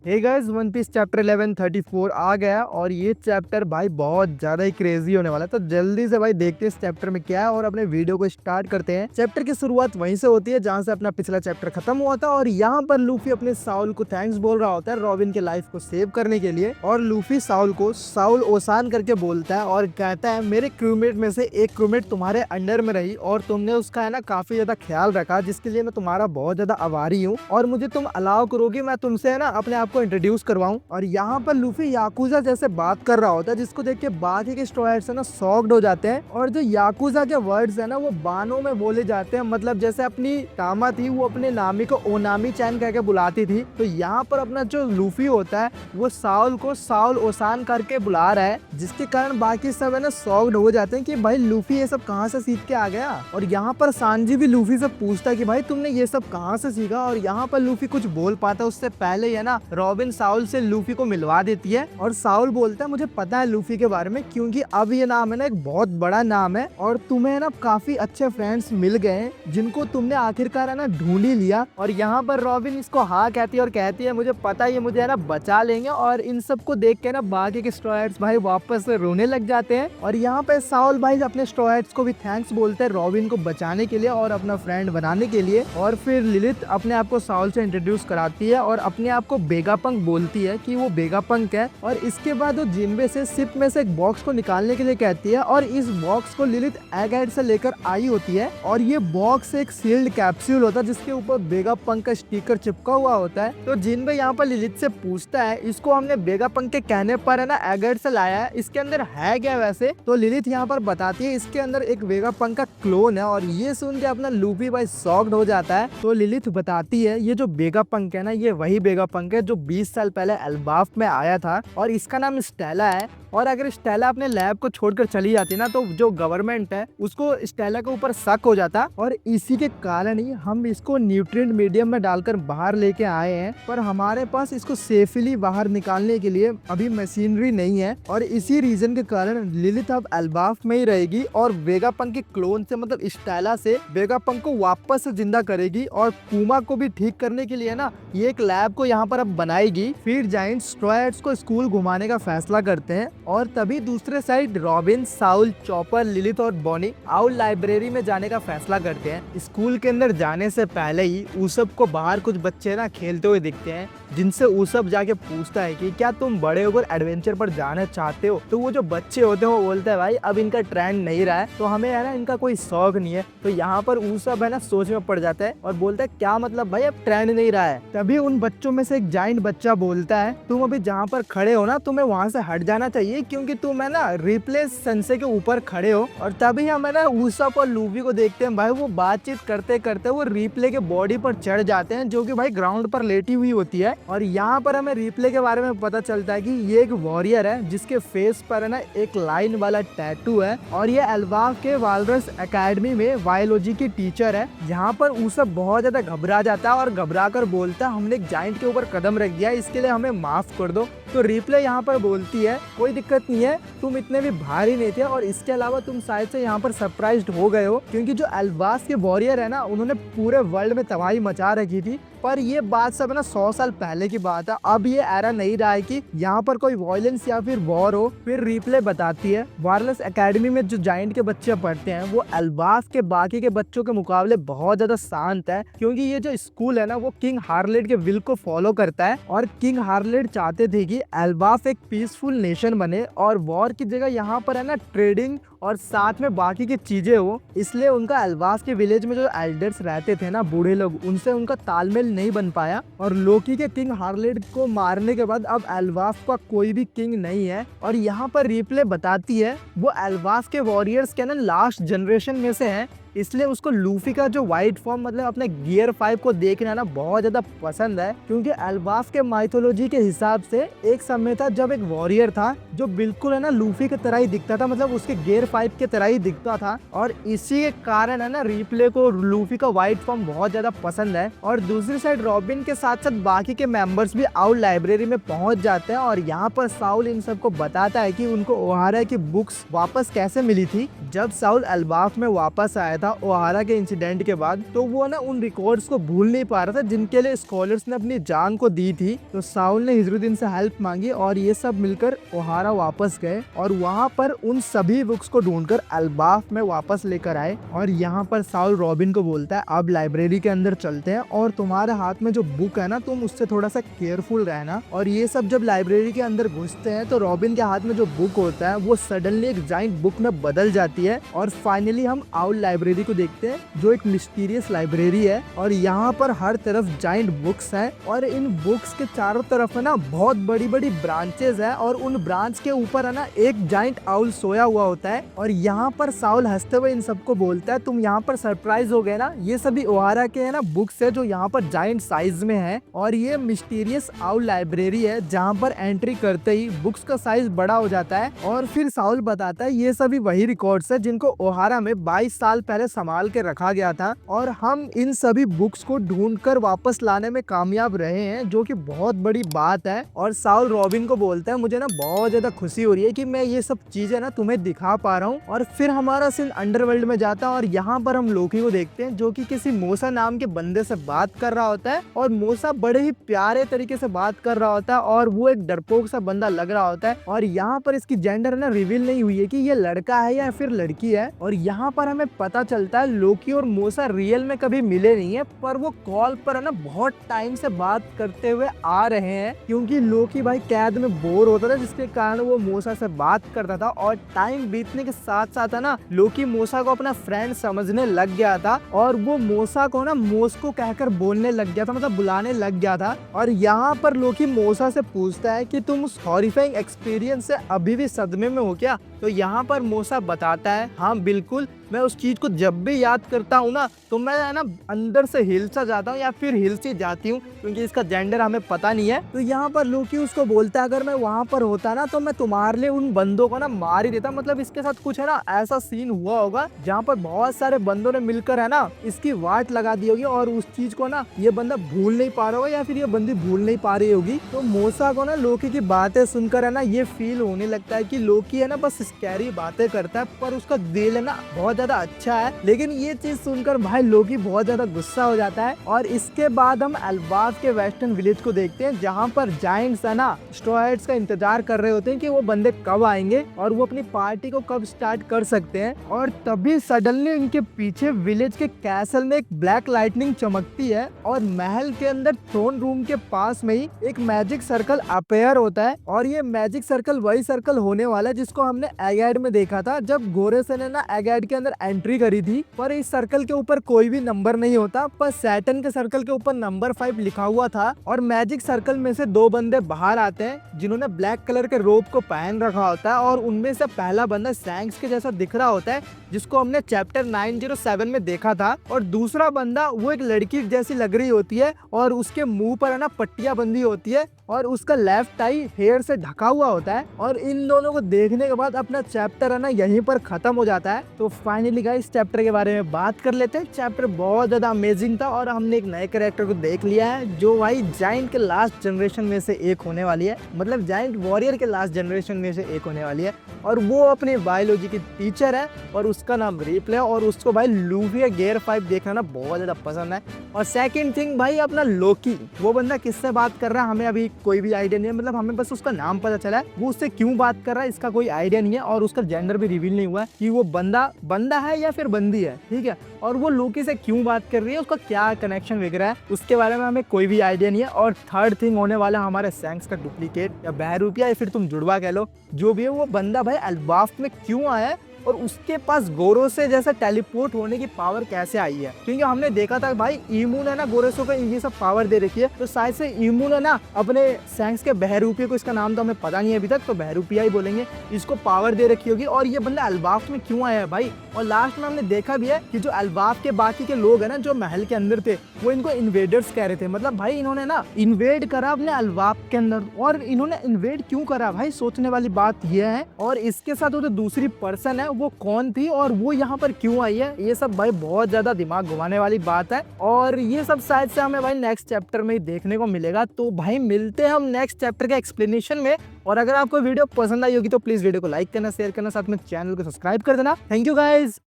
हे guys, One Piece chapter 1134 आ गया और ये चैप्टर भाई बहुत ज्यादा ही क्रेजी होने वाला है। तो जल्दी से भाई देखते हैं इस चैप्टर में क्या है और अपने वीडियो को स्टार्ट करते हैं। चैप्टर की शुरुआत वहीं से होती है जहां से अपना पिछला चैप्टर खत्म हुआ था और यहाँ पर लूफी अपने साउल को थैंक्स बोल रहा होता है रॉबिन के लाइफ को सेव करने के लिए। और लूफी साउल को साउल ओसान करके बोलता है और कहता है मेरे क्रूमेट में से एक क्रूमेट तुम्हारे अंडर में रही और तुमने उसका है ना काफी ज्यादा ख्याल रखा, जिसके लिए मैं तुम्हारा बहुत ज्यादा आभारी हूँ और मुझे तुम अलाउ करोगे मैं तुमसे है ना अपने आप को इंट्रोड्यूस करवाऊं। और यहाँ पर लूफी याकुजा जैसे बात कर रहा होता है, जिसको देख के बाकी के स्टूडेंट्स है ना शॉक्ड हो जाते हैं। और जो याकुजा के वर्ड्स है ना वो बानों में बोले जाते हैं, मतलब जैसे अपनी तामा थी वो अपने नामी को ओनामी चैन कह के बुलाती थी, तो यहाँ पर अपना जो लूफी होता है वो साउल को साउल ओसान करके बुला रहा है, जिसके कारण बाकी सब है ना शॉक्ड हो जाते हैं कि भाई लूफी ये सब कहाँ से सीख के आ गया। और यहाँ पर सांजी भी लूफी से पूछता है कि भाई तुमने ये सब कहाँ से सीखा। और यहाँ पर लूफी कुछ बोल पाता उससे पहले ही है ना रॉबिन साउल से लूफी को मिलवा देती है और साउल बोलता है मुझे पता है लूफी के बारे में, क्योंकि अब ये नाम है ना एक बहुत बड़ा नाम है और तुम्हें ना काफी अच्छे फ्रेंड्स मिल गए जिनको तुमने आखिरकार है ना ढूंढ ही लिया। और यहाँ पर रॉबिन इसको हाँ कहती है और कहती है मुझे पता है ये मुझे है ना बचा लेंगे। और इन सबको देख के ना बाकी के स्टूडेंट्स भाई वापस से रोने लग जाते हैं। और यहाँ पे साउल भाई अपने स्टूडेंट्स को भी थैंक्स बोलते हैं रॉबिन को बचाने के लिए और अपना फ्रेंड बनाने के लिए। और फिर लिलिथ अपने आप को साउल से इंट्रोड्यूस कराती है और अपने आप को बेगापंक बोलती है कि वो बेगापंक है। और इसके बाद वो जिम्बे से शिप में से एक बॉक्स को निकालने के लिए कहती है और इस बॉक्स को लिलिथ एगेट से लेकर आई होती है। और ये बॉक्स एक सील्ड कैप्सूल होता है जिसके ऊपर बेगापंक का स्टिकर चिपका हुआ होता है। तो जिम्बे यहाँ पर लिलिथ से पूछता है इसको हमने बेगापंक के कहने पर है ना एगेट से लाया है, इसके अंदर है क्या वैसे। तो लिलिथ यहाँ पर बताती है इसके अंदर एक वेगापंक का क्लोन है। और ये सुन के अपना लूफी भाई शॉक्ड हो जाता है। तो लिलिथ बताती है ये जो वेगापंक है ना ये वही वेगापंक है जो 20 साल पहले एल्बाफ में आया था और इसका नाम स्टेला है। और अगर स्टेला अपने लैब को छोड़कर चली जाती ना तो जो गवर्नमेंट है उसको स्टेला के ऊपर शक हो जाता और इसी के कारण ही हम इसको न्यूट्रिएंट मीडियम में डालकर बाहर लेके आए हैं। पर हमारे पास इसको सेफली बाहर निकालने के लिए अभी मशीनरी नहीं है और इसी रीजन के कारण लिलिथ अब एल्बाफ में ही रहेगी और वेगापंक के क्लोन से मतलब स्टेला से वेगापंक को वापस से जिंदा करेगी। और पूमा को भी ठीक करने के लिए ना ये एक लैब को यहाँ पर अब बनाएगी। फिर जाइंट स्ट्रॉयर्स को स्कूल घुमाने का फैसला करते हैं और तभी दूसरे side robin Saul chopper Lilith और बॉनी आउल लाइब्रेरी में जाने का फैसला करते हैं। स्कूल के अंदर जाने से पहले ही ऊसब को बाहर कुछ बच्चे ना खेलते हुए दिखते हैं, जिनसे ऊसब जाके पूछता है कि क्या तुम बड़े होकर एडवेंचर पर जाना चाहते हो। तो वो जो बच्चे होते हैं वो बोलते हैं भाई अब इनका ट्रेंड नहीं रहा है तो हमें है ना इनका कोई शौक नहीं है। तो यहाँ पर ऊसब है ना सोच में पड़ जाता है और बोलता है क्या मतलब भाई अब ट्रेंड नहीं रहा है। तभी उन बच्चों में से एक जाइंट बच्चा बोलता है तुम अभी जहाँ पर खड़े हो ना तुम्हें वहाँ से हट जाना चाहिए क्योंकि तुम है ना रिप्लेस सनसे के ऊपर खड़े हो। और तभी हम है ना ऊसब और लूफी को देखते हैं भाई वो बातचीत करते करते वो रिप्ले के बॉडी पर चढ़ जाते हैं जो कि भाई ग्राउंड पर लेटी हुई होती है। और यहाँ पर हमें रिप्ले के बारे में पता चलता है कि ये एक वॉरियर है जिसके फेस पर है ना एक लाइन वाला टैटू है और ये एल्बाफ के वालरस एकेडमी में बायोलॉजी की टीचर है। यहाँ पर ऊसब बहुत ज्यादा घबरा जाता है और घबरा कर बोलता है हमने एक जाइंट के ऊपर कदम रख दिया इसके लिए हमें माफ कर दो। तो रिप्ले यहाँ पर बोलती है कोई दिक्कत नहीं है, तुम इतने भी भारी नहीं थे और इसके अलावा तुम शायद से यहाँ पर सरप्राइज्ड हो गए हो क्योंकि जो एल्बास के वॉरियर है ना उन्होंने पूरे वर्ल्ड में तबाही मचा रखी थी। पर ये बात सब है ना 100 साल पहले की बात है, अब ये एरा नहीं रहा है कि यहाँ पर कोई वायलेंस या फिर वॉर हो। फिर रिप्ले बताती है वायरलेस एकेडमी में जो जाइंट के बच्चे पढ़ते हैं वो एल्बास के बाकी के बच्चों के मुकाबले बहुत ज्यादा शांत है क्योंकि ये जो स्कूल है ना वो किंग हार्लेट के विल को फॉलो करता है। और किंग हार्लेट चाहते थे कि एल्बास एक पीसफुल नेशन बने और वॉर की जगह यहाँ पर है ना ट्रेडिंग और साथ में बाकी की चीजें हो, इसलिए उनका एल्बास के विलेज में जो एल्डर्स रहते थे ना बूढ़े लोग उनसे उनका तालमेल नहीं बन पाया। और लोकी के किंग हार्लेट को मारने के बाद अब एल्बास का कोई भी किंग नहीं है। और यहाँ पर रिप्ले बताती है वो एल्बास के वॉरियर्स के ना लास्ट जनरेशन में से है, इसलिए उसको लूफी का जो व्हाइट फॉर्म मतलब अपने गियर 5 को देखना ना बहुत ज्यादा पसंद है क्योंकि एल्बास के माइथोलॉजी के हिसाब से एक समय था जब एक वॉरियर था जो बिल्कुल है ना लूफी की तरह ही दिखता था, मतलब उसके गियर 5 के तरह ही दिखता था। और इसी के कारण है ना रिप्ले को लूफी का व्हाइट फॉर्म बहुत ज्यादा पसंद है। और दूसरी साइड रॉबिन के साथ साथ बाकी के मेंबर्स भी आउल लाइब्रेरी में पहुंच जाते हैं और यहाँ पर साउल इन सबको बताता है कि उनको ओहारा की बुक्स वापस कैसे मिली थी। जब साउल एल्बाफ में वापस आया था ओहारा के इंसिडेंट के बाद, तो वो ना उन रिकॉर्ड्स को भूल नहीं पा रहा था जिनके लिए स्कॉलर्स ने अपनी जान को दी थी। तो साउल ने हिजरुद्दीन से हेल्प मांगी और ये सब मिलकर ओहारा वापस गए और वहाँ पर उन सभी बुक्स को ढूंढकर अल्बाफ में वापस लेकर आए। और यहाँ पर साउल रॉबिन को बोलता है अब लाइब्रेरी के अंदर चलते हैं और तुम्हारे हाथ में जो बुक है ना तुम उससे थोड़ा सा केयरफुल रहना। और ये सब जब लाइब्रेरी के अंदर घुसते हैं तो रॉबिन के हाथ में जो बुक होता है वो सडनली एक जाइंट बुक में बदल जाती है और फाइनली हम आउल लाइब्रेरी को देखते हैं जो एक मिस्टीरियस लाइब्रेरी है। और यहाँ पर हर तरफ जाइंट बुक्स हैं और इन बुक्स के चारों तरफ है ना बहुत बड़ी बड़ी ब्रांचेस है और उन ब्रांच के ऊपर है ना एक जाइंट आउल सोया हुआ होता है। और यहाँ पर साउल हंसते हुए इन सबको बोलता है तुम यहाँ पर सरप्राइज हो गए ना, ये सभी ओहारा के है ना बुक्स है जो यहाँ पर जाइंट साइज में है और ये मिस्टीरियस आउल लाइब्रेरी है जहाँ पर एंट्री करते ही बुक्स का साइज बड़ा हो जाता है। और फिर साउल बताता है ये सभी वही रिकॉर्ड्स है जिनको ओहारा में 22 साल पहले संभाल के रखा गया था और हम इन सभी बुक्स को ढूंढकर वापस लाने में कामयाब रहे हैं, जो कि बहुत बड़ी बात है। और साउल रॉबिन को बोलता है मुझे ना बहुत ज्यादा खुशी हो रही है कि मैं ये सब चीजें ना तुम्हें दिखा पा रहा हूँ। और फिर हमारा सीन अंडरवर्ल्ड में जाता है और यहाँ पर हम लोकी को देखते हैं जो कि किसी मूसा नाम के बंदे से बात कर रहा होता है और मूसा बड़े ही प्यारे तरीके से बात कर रहा होता है और वो एक डरपोक सा बंदा लग रहा होता है। और यहाँ पर इसकी जेंडर ना रिवील नहीं हुई है कि ये लड़का है या फिर लड़की है। और यहाँ पर हमें पता चलता है लोकी और मूसा रियल में कभी मिले नहीं है पर वो कॉल पर है ना बहुत टाइम से बात करते हुए आ रहे हैं क्योंकि लोकी भाई कैद में बोर होता था जिसके कारण वो मूसा से बात करता था। और टाइम बीतने के साथ साथ है ना लोकी मूसा को अपना फ्रेंड समझने लग गया था और वो मूसा को ना मोस्को कहकर बोलने लग गया था, मतलब बुलाने लग गया था। और यहाँ पर लोकी मूसा से पूछता है कि तुम उस हॉरिफाइंग एक्सपीरियंस से अभी भी सदमे में हो क्या। तो यहाँ पर मूसा बताता है हाँ बिल्कुल, मैं उस चीज को जब भी याद करता हूँ ना तो मैं है ना अंदर से हिलसा जाता हूँ या फिर हिलसी जाती हूँ क्योंकि इसका जेंडर हमें पता नहीं है। तो यहाँ पर लोकी उसको बोलता है अगर मैं वहां पर होता ना तो मैं तुम्हारे लिए उन बंदों को ना मार ही देता। मतलब इसके साथ कुछ है ना ऐसा सीन हुआ होगा जहाँ पर बहुत सारे बंदों ने मिलकर है ना इसकी वाट लगा दी होगी और उस चीज को ना ये बंदा भूल नहीं पा रहा होगा या फिर ये बंदी भूल नहीं पा रही होगी। तो मूसा को ना लोकी की बातें सुनकर है ना ये फील होने लगता है कि लोकी है ना बस स्कैरी बातें करता है पर उसका दिल है ना बहुत ज्यादा अच्छा है। लेकिन ये चीज सुनकर भाई लोकी बहुत ज्यादा गुस्सा हो जाता है। और इसके बाद हम अल्बाफ के वेस्टर्न विलेज को देखते हैं जहाँ पर जायंट्स है ना स्ट्रॉयड्स का इंतजार कर रहे होते हैं कि वो बंदे कब आएंगे और वो अपनी पार्टी को कब स्टार्ट कर सकते हैं। और तभी सडनली उनके पीछे विलेज के कैसल में एक ब्लैक लाइटनिंग चमकती है और महल के अंदर थ्रोन रूम के पास में ही एक मैजिक सर्कल अपेयर होता है। और ये मैजिक सर्कल वही सर्कल होने वाला है जिसको हमने एगैड में देखा था जब गोरेसन ने ना एगैड के अंदर एंट्री करी थी। पर इस सर्कल के ऊपर कोई भी नंबर नहीं होता पर सैटर्न के सर्कल के ऊपर नंबर 5 लिखा हुआ था। और मैजिक सर्कल में से दो बंदे बाहर आते हैं जिन्होंने ब्लैक कलर के रोब को पहन रखा होता है और उनमें से पहला बंदा सैंक्स के जैसा दिख रहा होता है जिसको हमने चैप्टर 907 में देखा था। और दूसरा बंदा वो एक लड़की जैसी लग रही होती है और उसके मुंह पर है ना पट्टियां बंधी होती है और उसका लेफ्ट आई हेयर से ढका हुआ होता है। और इन दोनों को देखने के बाद अपना चैप्टर है ना यहीं पर खत्म हो जाता है। तो फाइनली गाइस चैप्टर के बारे में बात कर लेते हैं। चैप्टर बहुत ज्यादा अमेजिंग था और हमने एक नए कैरेक्टर को देख लिया है जो भाई जायंट के लास्ट जनरेशन में से एक होने वाली है, मतलब जायंट वॉरियर के लास्ट जनरेशन में से एक होने वाली है। और वो अपने बायोलॉजी की टीचर है और उसका नाम रिप्ले है और उसको भाई लूफी गियर 5 देखना ना बहुत ज्यादा पसंद है। और सेकंड थिंग भाई अपना लोकी, वो बंदा किससे बात कर रहा है हमें अभी कोई भी आइडिया नहीं है, मतलब हमें बस उसका नाम पता चला है, वो उससे क्यों बात कर रहा है इसका कोई आइडिया नहीं है और उसका जेंडर भी रिवील नहीं हुआ है कि वो बंदा है या फिर बंदी है, ठीक है। और वो लोकी से क्यों बात कर रही है, उसका क्या कनेक्शन वगैरह है, उसके बारे में हमें कोई भी आइडिया नहीं है। और थर्ड थिंग होने वाला हमारे सैंक्स का डुप्लीकेट या बहरूपिया या फिर तुम जुड़वा कह लो, जो भी है वो बंदा भाई अल्बाफ में क्यों आया है और उसके पास गोरो से जैसा टेलीपोर्ट होने की पावर कैसे आई है। क्योंकि हमने देखा था भाई ईमू ने ना गोरेसो को ये सब पावर दे रखी है, तो शायद से ईमू ने ना अपने सैंक्स के बहरूपिया को, इसका नाम तो हमें पता नहीं है अभी तक, तो बहरूपिया ही बोलेंगे, इसको पावर दे रखी होगी। और ये बंदा अल्बाफ में क्यों आया है भाई। और लास्ट में हमने देखा भी है कि जो अल्बाफ के बाकी के लोग है ना जो महल के अंदर थे वो इनको इन्वेडर्स कह रहे थे, मतलब भाई इन्होंने ना इन्वेड करा अपने अल्बाफ के अंदर। और इन्होंने इन्वेड क्यों करा भाई, सोचने वाली बात यह है। और इसके साथ वो जो दूसरी पर्सन है वो कौन थी और वो यहाँ पर क्यों आई है, ये सब भाई बहुत ज्यादा दिमाग घुमाने वाली बात है। और ये सब शायद से हमें भाई नेक्स्ट चैप्टर में ही देखने को मिलेगा। तो भाई मिलते हैं हम नेक्स्ट चैप्टर के एक्सप्लेनेशन में। और अगर आपको वीडियो पसंद आई होगी तो प्लीज वीडियो को लाइक करना, शेयर करना, साथ में चैनल को सब्सक्राइब कर देना। Thank you guys.